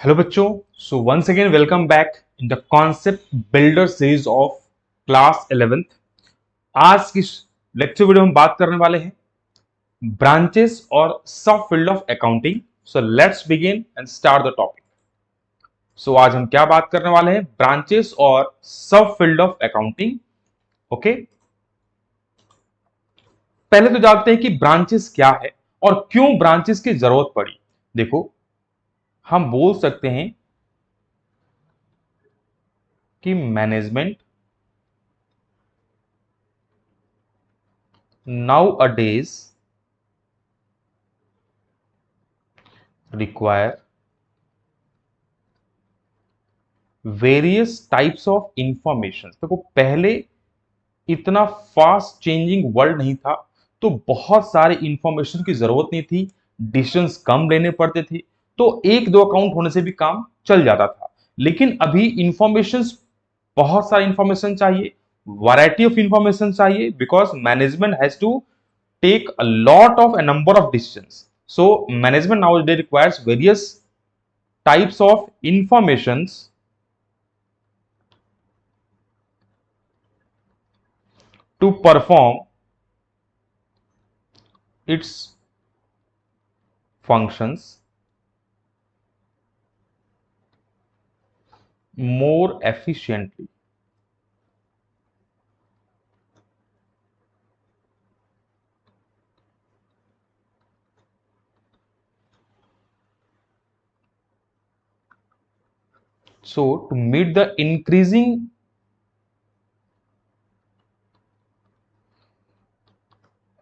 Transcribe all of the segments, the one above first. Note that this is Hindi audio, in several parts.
हेलो बच्चों, so once again welcome back in the concept builder series of class 11th। आज की लेक्चर वीडियो में बात करने वाले हैं ब्रांचेस और सब field of accounting. So let's begin and start the topic. So आज हम क्या बात करने वाले हैं? ब्रांचेस और सब फील्ड ऑफ अकाउंटिंग। ओके, पहले तो जानते हैं कि ब्रांचेस क्या है और क्यों ब्रांचेस की जरूरत पड़ी। देखो, हम बोल सकते हैं कि management nowadays require various types of information। देखो, पहले इतना फास्ट चेंजिंग वर्ल्ड नहीं था, तो बहुत सारे इंफॉर्मेशन की जरूरत नहीं थी, डिसीजंस कम लेने पड़ते थे, तो एक दो अकाउंट होने से भी काम चल जाता था। लेकिन अभी इंफॉर्मेशन, बहुत सारी इंफॉर्मेशन चाहिए, वैरायटी ऑफ इंफॉर्मेशन चाहिए, because management has to take a lot of a number of decisions. So management nowadays requires various types of informations to perform its functions more efficiently. So to meet the increasing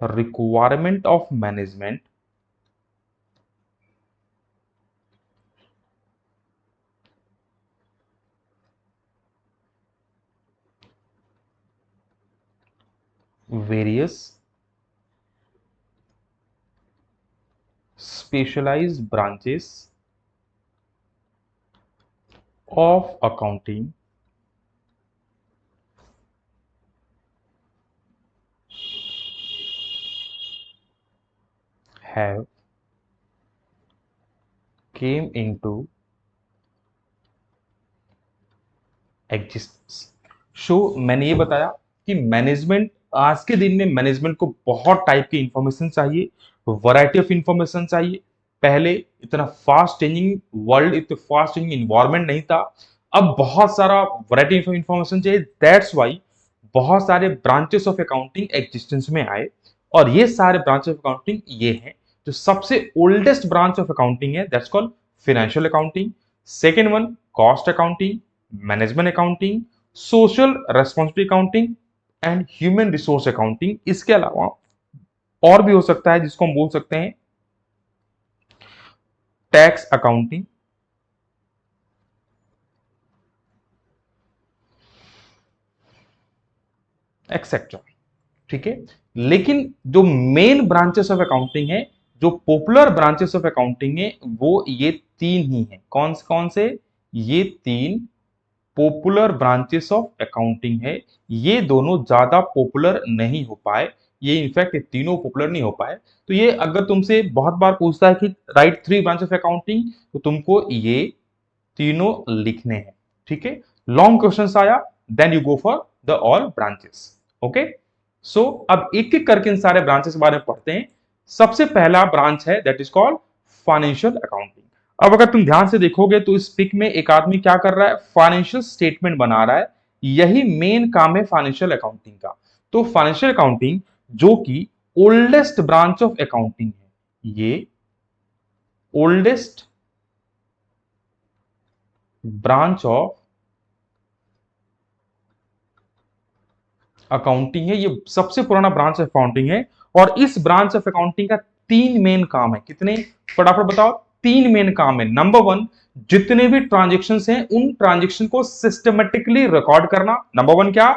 requirement of management, various specialized branches of accounting have came into existence। सो मैंने ये बताया कि मैनेजमेंट, आज के दिन में मैनेजमेंट को बहुत टाइप की इंफॉर्मेशन चाहिए, वैरायटी ऑफ इंफॉर्मेशन चाहिए। पहले इतना फास्ट चेंजिंग वर्ल्ड, इतना फास्ट चेंजिंग इन्वायरमेंट नहीं था, अब बहुत सारा वैरायटी ऑफ इंफॉर्मेशन चाहिए। दैट्स वाई बहुत सारे ब्रांचेस ऑफ अकाउंटिंग एग्जिस्टेंस में आए, और ये सारे ब्रांच ऑफ अकाउंटिंग ये हैं। जो सबसे ओल्डेस्ट ब्रांच ऑफ अकाउंटिंग है, that's called financial accounting. Second one cost accounting, management accounting, social responsibility accounting and human resource accounting. इसके अलावा और भी हो सकता है, जिसको हम बोल सकते हैं टैक्स अकाउंटिंग, एक्सेट्रा। ठीक है, लेकिन जो मेन ब्रांचेस ऑफ अकाउंटिंग है, जो पॉपुलर ब्रांचेस ऑफ अकाउंटिंग है, वो ये तीन ही है। कौन से? ये तीन पॉपुलर ब्रांचेस ऑफ अकाउंटिंग है। ये दोनों ज्यादा पॉपुलर नहीं हो पाए, ये इनफैक्ट ये तीनों पॉपुलर नहीं हो पाए। तो ये अगर तुमसे बहुत बार पूछता है कि write three branch of accounting, तो तुमको ये तीनों लिखने हैं। ठीक है, लॉन्ग क्वेश्चन आया, then you go for the all branches. Okay, so अब एक एक करके इन सारे ब्रांचेस के बारे में पढ़ते हैं। सबसे पहला ब्रांच है that is called financial accounting. अब अगर तुम ध्यान से देखोगे तो इस पिक में एक आदमी क्या कर रहा है? फाइनेंशियल स्टेटमेंट बना रहा है। यही मेन काम है फाइनेंशियल अकाउंटिंग का। तो फाइनेंशियल अकाउंटिंग, जो कि ओल्डेस्ट ब्रांच ऑफ अकाउंटिंग है, ये ओल्डेस्ट ब्रांच ऑफ अकाउंटिंग है, ये सबसे पुराना ब्रांच ऑफ अकाउंटिंग है। और इस ब्रांच ऑफ अकाउंटिंग का तीन मेन काम है। कितने? फटाफट बताओ। तीन मेन काम है। नंबर वन, जितने भी ट्रांजेक्शन हैं उन ट्रांजेक्शन को सिस्टमेटिकली रिकॉर्ड करना। नंबर वन क्या?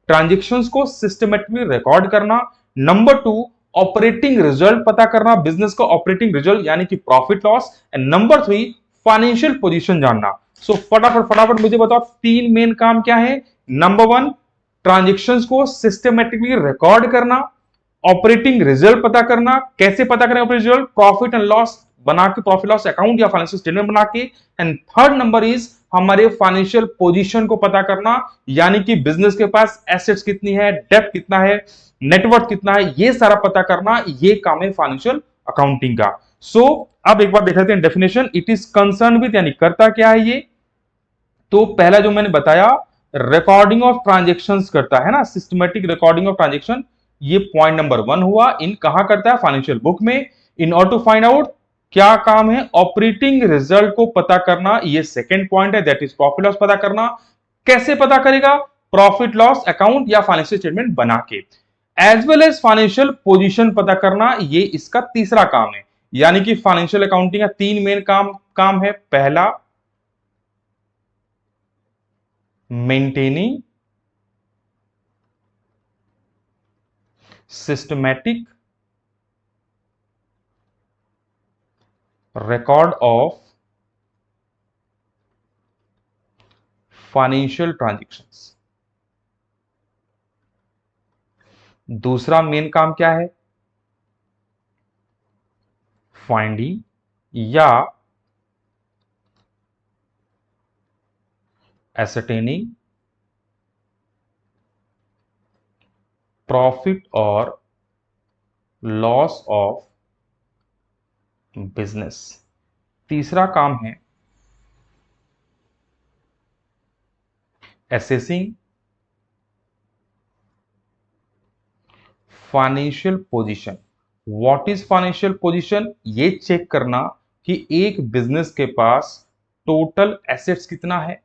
ट्रांजेक्शन को सिस्टमेटिकली रिकॉर्ड करना। नंबर टू, ऑपरेटिंग रिजल्ट पता करना, बिजनेस का ऑपरेटिंग रिजल्ट यानी कि profit loss. And number three, financial position जानना। सो फटाफट मुझे बताओ, तीन मेन काम क्या है? नंबर वन, ट्रांजेक्शन्स को सिस्टमेटिकली रिकॉर्ड करना, ऑपरेटिंग रिजल्ट पता करना। कैसे पता करें operating result? Profit and loss बना के, प्रॉफिट लॉस अकाउंट या फाइनेंशियल स्टेटमेंट बना के। एंड थर्ड नंबर इज हमारे फाइनेंशियल पोजीशन को पता करना, यानी कि बिजनेस के पास एसेट्स कितनी है, डेब्ट कितना है, नेटवर्थ कितना है, ये सारा पता करना, ये काम है फाइनेंशियल अकाउंटिंग का। सो अब एक बार देख लेते हैं definition. It is concern with, यानी करता क्या है ये। तो पहला जो मैंने बताया, रिकॉर्डिंग ऑफ ट्रांजेक्शंस करता है ना, सिस्टमेटिक रिकॉर्डिंग ऑफ ट्रांजेक्शन, ये पॉइंट नंबर 1 हुआ। इन कहां करता है, फाइनेंशियल बुक में। In order to find out, क्या काम है, ऑपरेटिंग रिजल्ट को पता करना, ये सेकंड पॉइंट है, दैट इज प्रॉफिट लॉस पता करना। कैसे पता करेगा, प्रॉफिट लॉस अकाउंट या फाइनेंशियल स्टेटमेंट बना के। As well as financial position पता करना, ये इसका तीसरा काम है। यानी कि फाइनेंशियल अकाउंटिंग का 3 मेन काम है। पहला, maintaining systematic record of financial transactions। दूसरा मेन काम क्या है, फाइंडिंग या ascertaining प्रॉफिट और लॉस ऑफ बिजनेस। तीसरा काम है assessing financial position. What is financial position, ये चेक करना कि एक बिजनेस के पास टोटल एसेट्स कितना है,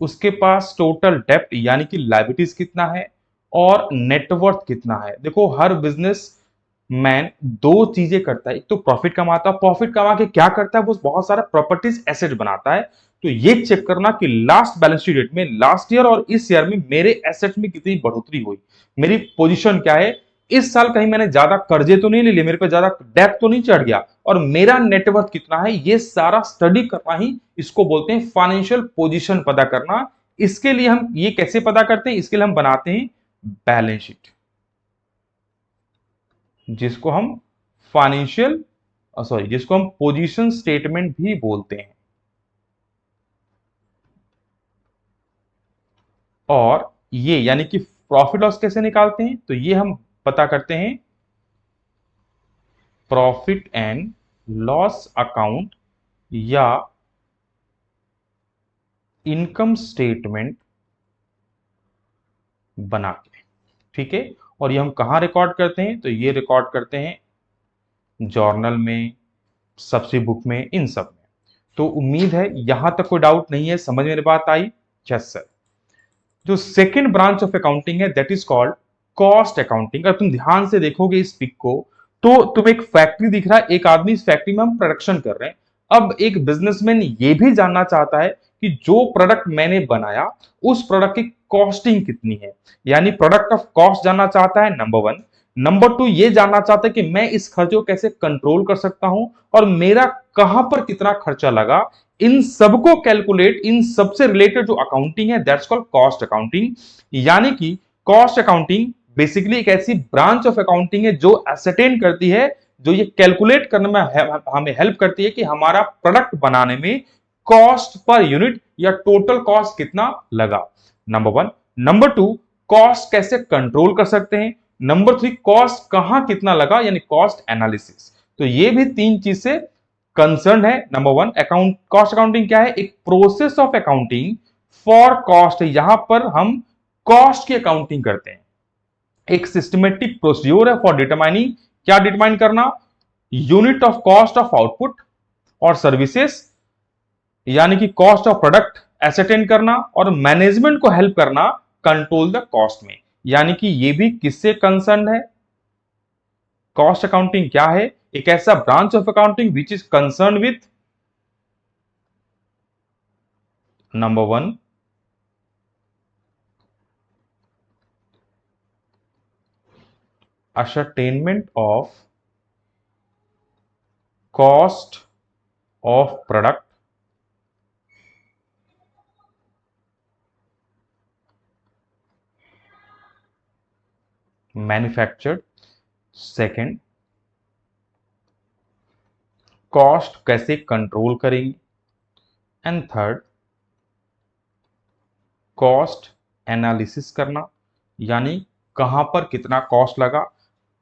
उसके पास टोटल डेप्ट यानी कि लायबिलिटीज कितना है, और नेटवर्थ कितना है। देखो हर बिजनेस मैन दो चीजें करता है, एक तो प्रॉफिट कमाता है, प्रॉफिट कमा के क्या करता है, वो बहुत सारा प्रॉपर्टीज एसेट बनाता है। तो ये चेक करना कि लास्ट बैलेंस शीट डेट में, लास्ट ईयर और इस ईयर में मेरे एसेट्स में कितनी बढ़ोतरी हुई, मेरी पोजीशन क्या है, इस साल कहीं मैंने ज्यादा कर्जे तो नहीं ले लिए, मेरे पे ज्यादा डेप्ट तो नहीं चढ़ गया, और मेरा नेटवर्थ कितना है, ये सारा स्टडी करना ही इसको बोलते हैं फाइनेंशियल पोजीशन पता करना। इसके लिए हम ये कैसे पता करते हैं, इसके लिए हम बनाते हैं बैलेंस शीट, जिसको हम फाइनेंशियल सॉरी जिसको हम पोजीशन स्टेटमेंट भी बोलते हैं। और ये यानी कि प्रॉफिट लॉस कैसे निकालते हैं, तो ये हम पता करते हैं प्रॉफिट एंड लॉस अकाउंट या इनकम स्टेटमेंट बना के। ठीक है, और ये हम कहां रिकॉर्ड करते हैं, तो ये रिकॉर्ड करते हैं जर्नल में, सबसे बुक में, इन सब में। तो उम्मीद है यहां तक कोई डाउट नहीं है, समझ मेरी बात आई। Yes sir. जो सेकंड ब्रांच ऑफ अकाउंटिंग है that is called cost accounting. अगर तुम ध्यान से देखोगे इस पिक को, तो तुम एक फैक्ट्री दिख रहा है, एक आदमी, इस फैक्ट्री में हम प्रोडक्शन कर रहे हैं। अब एक बिजनेसमैन ये भी जानना चाहता है कि जो प्रोडक्ट मैंने बनाया उस प्रोडक्ट की कॉस्टिंग कितनी है, यानी प्रोडक्ट ऑफ कॉस्ट जानना चाहता है, नंबर 1। नंबर 2, ये जानना चाहता है कि मैं इस खर्चे को कैसे कंट्रोल कर सकता हूं, और मेरा कहां पर कितना खर्चा लगा। इन सबको कैलकुलेट, इन सबसे रिलेटेड जो अकाउंटिंग है दैट्स कॉल्ड कॉस्ट अकाउंटिंग। यानी कि कॉस्ट अकाउंटिंग बेसिकली एक ऐसी ब्रांच ऑफ अकाउंटिंग है जो एसरटेन करती है, जो ये कैलकुलेट करने में हमें हेल्प करती है कि हमारा प्रोडक्ट बनाने में कॉस्ट पर यूनिट या टोटल कॉस्ट कितना लगा, नंबर 1। नंबर 2, कॉस्ट कैसे कंट्रोल कर सकते हैं। नंबर 3, कॉस्ट कहां कितना लगा, यानी कॉस्ट एनालिसिस। तो ये भी 3 चीज से कंसर्न है। नंबर 1, अकाउंट कॉस्ट अकाउंटिंग क्या है, एक process of accounting for cost है, यहां पर हम कॉस्ट की अकाउंटिंग करते हैं। एक सिस्टमेटिक प्रोसीड्यूर है फॉर डिटरमाइनिंग, क्या डिटरमाइन करना, unit of cost of output और सर्विसेज, यानी कि कॉस्ट ऑफ प्रोडक्ट एसेटेन करना, और मैनेजमेंट को हेल्प करना कंट्रोल द कॉस्ट में। यानी कि ये भी किससे कंसर्न है, कॉस्ट अकाउंटिंग क्या है, एक ऐसा branch of accounting which is concern with number 1, ascertainment of cost of product manufactured, second cost कैसे कंट्रोल करेंगे, एंड थर्ड कॉस्ट एनालिसिस करना, यानी कहां पर कितना कॉस्ट लगा।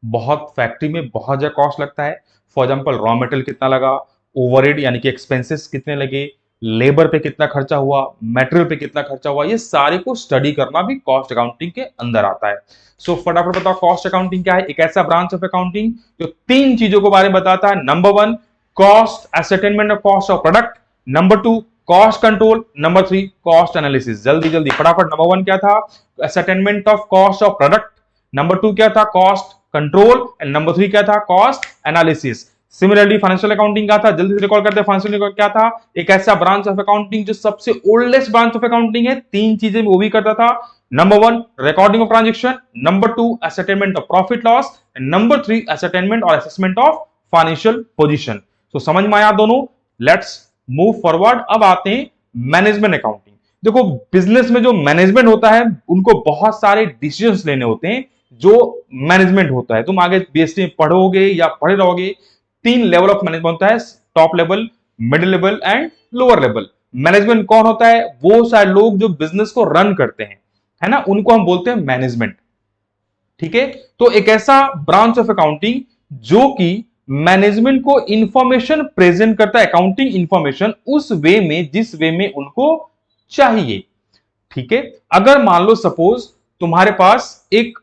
बहुत फैक्ट्री में बहुत ज्यादा कॉस्ट लगता है, फॉर एग्जांपल रॉ मटेरियल कितना लगा, ओवरहेड यानी कि एक्सपेंसेस कितने लगे, लेबर पे कितना खर्चा हुआ, मटेरियल पे कितना खर्चा हुआ, ये सारे को स्टडी करना भी कॉस्ट अकाउंटिंग के अंदर आता है। सो फटाफट बताओ कॉस्ट अकाउंटिंग क्या है। एक ऐसा ब्रांच ऑफ अकाउंटिंग जो तीन चीजों के बारे में बताता है। Number one, cost ascertainment of cost of product. Number two, cost control. Number three, cost analysis. जल्दी जल्दी फटाफट। नंबर वन क्या था, ascertainment of cost of product. Number two क्या था, cost control. And number three क्या था, cost analysis. Similarly financial accounting क्या था, जल्दी से रिकॉल करते हैं। फाइनेंशियल अकाउंटिंग क्या था, एक ऐसा ब्रांच ऑफ अकाउंटिंग जो सबसे ओल्डेस्ट ब्रांच ऑफ अकाउंटिंग है। तीन चीजें वो भी करता था। Number one, recording of transaction. Number two, ascertainment of profit loss. And number three, ascertainment और असेसमेंट ऑफ फाइनेंशियल पोजीशन। तो समझ में आया दोनों। Let's move forward. अब आते हैं मैनेजमेंट अकाउंटिंग। देखो बिजनेस में जो मैनेजमेंट होता है उनको बहुत सारे डिसीजंस लेने होते हैं जो मैनेजमेंट होता है। तुम आगे बीएससी में पढ़ोगे या पढ़े रहोगे, तीन लेवल ऑफ मैनेजमेंट होता है, top level, middle level and lower level. Management कौन होता है, वो सारे लोग जो बिजनेस को रन करते हैं, है ना, उनको हम बोलते हैं मैनेजमेंट। ठीक है, तो एक ऐसा ब्रांच ऑफ अकाउंटिंग जो कि मैनेजमेंट को इंफॉर्मेशन प्रेजेंट करता है, अकाउंटिंग इंफॉर्मेशन उस वे में जिस वे में उनको चाहिए। ठीक है, अगर मान लो सपोज तुम्हारे पास एक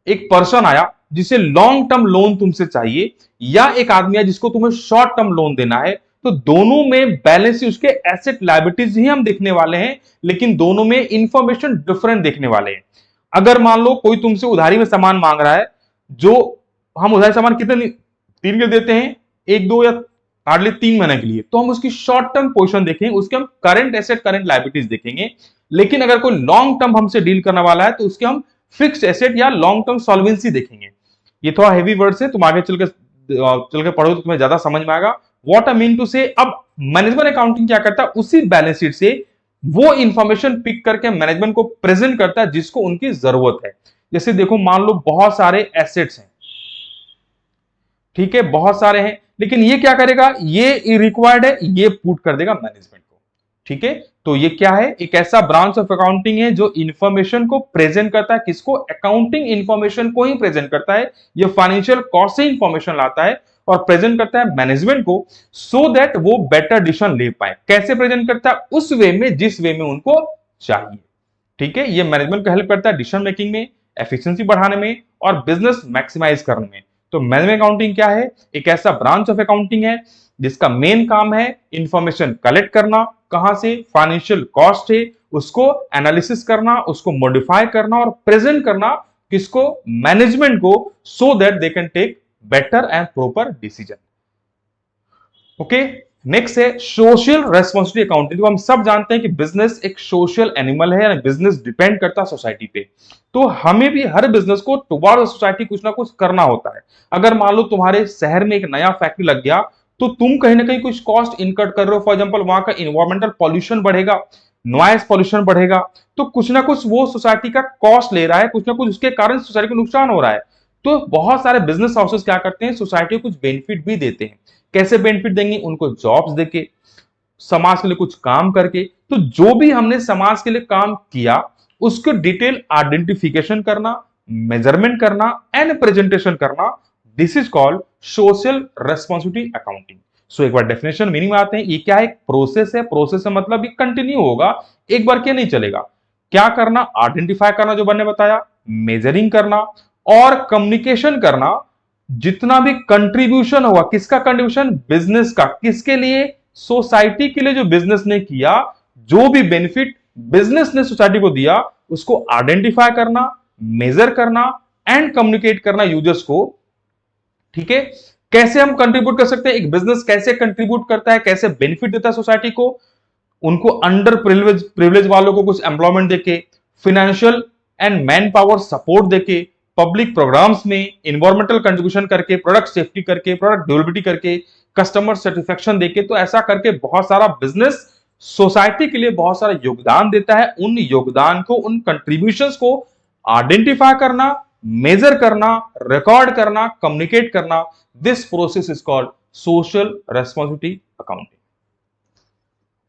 एक पर्सन आया जिसे लॉन्ग टर्म लोन तुमसे चाहिए, या एक आदमी है जिसको तुम्हें शॉर्ट टर्म लोन देना है, तो दोनों में बैलेंस उसके एसेट लायबिलिटीज ही हम देखने वाले हैं, लेकिन दोनों में इंफॉर्मेशन डिफरेंट देखने वाले हैं। अगर मान लो कोई तुमसे उधारी में सामान मांग रहा है, जो हम उधारी सामान कितने दिन के देते हैं, एक दो या हार्डली 3 महीने के लिए, तो हम उसकी शॉर्ट टर्म पोजीशन देखेंगे, उसके हम करंट एसेट करंट लायबिलिटीज देखेंगे। लेकिन अगर कोई लॉन्ग टर्म हमसे डील करने वाला है तो उसके हम फिक्स्ड एसेट या लॉन्ग टर्म सॉल्वेंसी देखेंगे। ये थोड़ा हेवी वर्ड है, तुम आगे चल के पढ़ो तो तुम्हें ज्यादा समझ में आएगा। व्हाट आई मीन टू से, अब मैनेजमेंट अकाउंटिंग क्या करता है, उसी बैलेंस शीट से वो इंफॉर्मेशन पिक करके मैनेजमेंट को प्रेजेंट करता है जिसको उनकी जरूरत है। जैसे देखो मान लो बहुत सारे एसेट्स हैं, ठीक है, बहुत सारे हैं, लेकिन ये क्या करेगा, ये रिक्वायर्ड है, ये पुट कर देगा मैनेजमेंट को। ठीक है, तो ये क्या है, एक ऐसा ब्रांच ऑफ अकाउंटिंग है जो इंफॉर्मेशन को प्रेजेंट करता है। किसको, अकाउंटिंग इंफॉर्मेशन को ही प्रेजेंट करता है। ये फाइनेंशियल कॉस्ट से इंफॉर्मेशन लाता है और प्रेजेंट करता है मैनेजमेंट को, सो दैट वो बेटर डिसीजन ले पाए। कैसे प्रेजेंट करता है, उस वे में जिस वे में उनको चाहिए। ठीक है, ये मैनेजमेंट को हेल्प करता है डिसीजन मेकिंग में, एफिशिएंसी बढ़ाने में और बिजनेस मैक्सिमाइज करने में। तो मैनेजमेंट अकाउंटिंग क्या है, एक ऐसा ब्रांच ऑफ अकाउंटिंग है जिसका मेन काम है इंफॉर्मेशन कलेक्ट करना, कहां से, फाइनेंशियल कॉस्ट है, उसको एनालिसिस करना, उसको मॉडिफाई करना और प्रेजेंट करना किसको, मैनेजमेंट को, so that they can take better and proper decision. Okay, next है सोशल रेस्पॉन्सिबिलिटी अकाउंटिंग। तो हम सब जानते हैं कि बिजनेस एक सोशल एनिमल है, यानी बिजनेस डिपेंड करता है सोसाइटी पे। तो हमें भी हर बिजनेस को टुवर्ड सोसाइटी कुछ ना कुछ करना होता है। अगर मान लो तुम्हारे शहर में एक नया फैक्ट्री लग गया, तो तुम कहीं ना कहीं कुछ कॉस्ट इनकट कर रहे हो। फॉर एग्जांपल वहां का इन्वायरमेंटल पॉल्यूशन बढ़ेगा, नॉइज पॉल्यूशन बढ़ेगा, तो कुछ ना कुछ वो सोसाइटी का कॉस्ट ले रहा है, कुछ ना कुछ उसके कारण सोसाइटी को नुकसान हो रहा है। तो बहुत सारे बिजनेस हाउसेस क्या करते हैं, सोसाइटी को कुछ बेनिफिट भी देते हैं। कैसे बेनिफिट देंगे, उनको जॉब्स देके, समाज के लिए कुछ काम करके। तो जो भी हमने समाज के लिए काम किया उसको डिटेल आइडेंटिफिकेशन करना, मेजरमेंट करना एंड प्रेजेंटेशन करना, this is called social responsibility accounting. So एक बार डेफिनेशन मीनिंग में आते हैं। ये क्या है, प्रोसेस है। प्रोसेस से मतलब ये कंटिन्यू होगा, एक बार क्या नहीं चलेगा। क्या करना, आइडेंटिफाई करना जो मैंने बताया, मेजरिंग करना और कम्युनिकेशन करना। जितना भी कंट्रीब्यूशन होगा, किसका कंट्रीब्यूशन, बिजनेस का, किसके लिए, सोसाइटी के लिए। जो बिजनेस ने किया, जो भी बेनिफिट बिजनेस ने सोसाइटी को दिया, उसको आइडेंटिफाई करना, मेजर करना एंड कम्युनिकेट करना यूजर्स को। ठीक है, कैसे हम कंट्रीब्यूट कर सकते हैं, एक बिजनेस कैसे कंट्रीब्यूट करता है, कैसे बेनिफिट देता है सोसाइटी को, उनको अंडर प्रिविलेज वालों को कुछ एम्प्लॉयमेंट देके, financial and man power support देके, पब्लिक प्रोग्राम्स में इन्वायरमेंटल कंट्रीब्यूशन करके, प्रोडक्ट सेफ्टी करके, प्रोडक्ट ड्यूरेबिलिटी करके, कस्टमर सेटिस्फेक्शन देके। तो ऐसा करके बहुत सारा बिजनेस सोसाइटी के लिए बहुत सारा योगदान देता है। उन योगदान को, उन कंट्रीब्यूशंस को आइडेंटिफाई करना, मेजर करना, रिकॉर्ड करना, कम्युनिकेट करना, this process is called social responsibility accounting.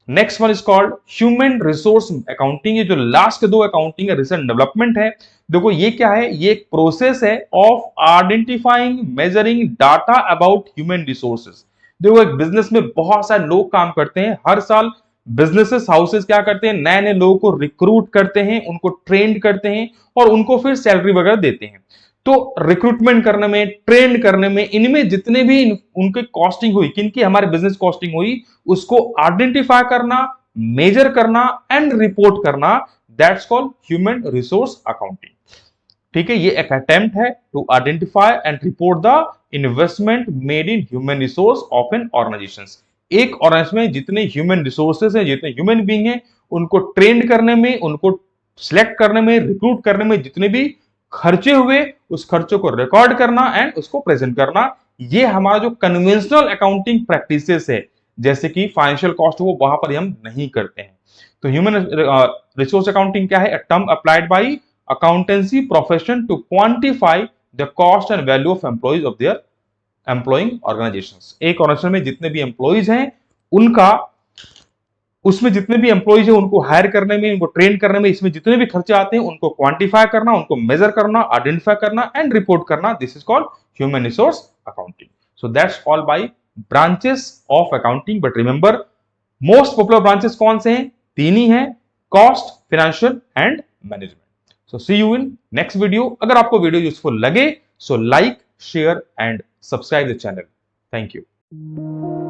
Next one is called human resource accounting. ये जो लास्ट के दो अकाउंटिंग है रिसेंट डेवलपमेंट है। देखो ये क्या है, ये एक प्रोसेस है of identifying measuring data about human resources. देखो एक बिजनेस में बहुत सारे लोग काम करते हैं, हर साल बिजनेसेस हाउसेस क्या करते हैं, नए नए लोगों को रिक्रूट करते हैं, उनको ट्रेंड करते हैं और उनको फिर सैलरी वगैरह देते हैं। तो रिक्रूटमेंट करने में, ट्रेंड करने में, इनमें जितने भी उनकी कॉस्टिंग हुई, किनकी हमारे बिजनेस कॉस्टिंग हुई, उसको आइडेंटिफाई करना, मेजर करना एंड रिपोर्ट करना, that's called human resource accounting. ठीक है, ये एक अटेम्प्ट है to identify and report the investment made in human resource of an organization. एक ऑर्गेनाइजेशन में जितने ह्यूमन रिसोर्सेज हैं, जितने ह्यूमन बीइंग हैं, उनको ट्रेंड करने में, उनको सिलेक्ट करने में, रिक्रूट करने में जितने भी खर्चे हुए, उस खर्चों को रिकॉर्ड करना एंड उसको प्रेजेंट करना, ये हमारा जो कन्वेंशनल अकाउंटिंग प्रैक्टिसेस है, जैसे कि फाइनेंशियल कॉस्ट, वो वहां पर हम नहीं करते हैं। तो ह्यूमन रिसोर्स अकाउंटिंग क्या है? A term applied by accountancy profession to quantify the cost and value of employees of their employing organizations. एक ऑर्गेनाइजेशन में जितने भी एम्प्लॉइज हैं, उनका, उसमें जितने भी एम्प्लॉइज हैं उनको हायर करने में, उनको ट्रेन करने में, इसमें जितने भी खर्चे आते हैं उनको क्वांटिफाई करना, उनको मेजर करना, आइडेंटिफाई करना एंड रिपोर्ट करना, this is called human resource accounting. So that's all by branches of accounting. But remember, most popular branches कौन से हैं? तीन ही हैं, cost, financial and management. So see you in next video. अगर आपको वीडियो यूजफुल लगे, so like, share and subscribe the channel. Thank you.